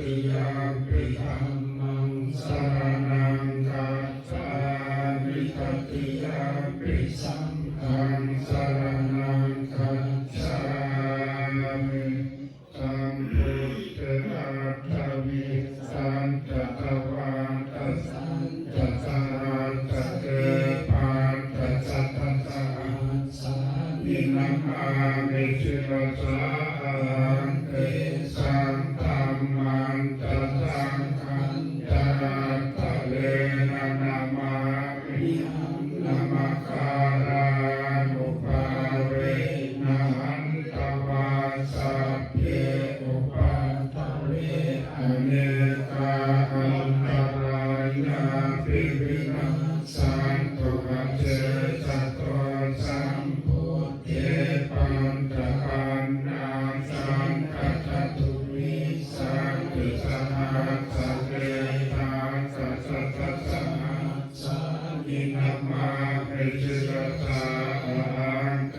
ติยามปิธัมมังสรณังคัจฉามิตติยามปิสังฆังสรณังคัจฉามิสัมพุทธัสสะวิสันตตวาตัสสันตสาตัสเตปันตัสสัตตะสานินัมอามิชิรสาเตสังธัมมันตสังขันตาตะเลนะนามามินามาคารานุภาเวนะหันตวาสัพเพอุปัฏฐเวอเนกาอันตรายาภิวินัสสันตุปัจเจจโตสัมพุทเทปันตะปันนาสังคัจจตุวิสันติสหัสสะเตทาสัสสะสัสสะสานินามาเอจิตตาอังเต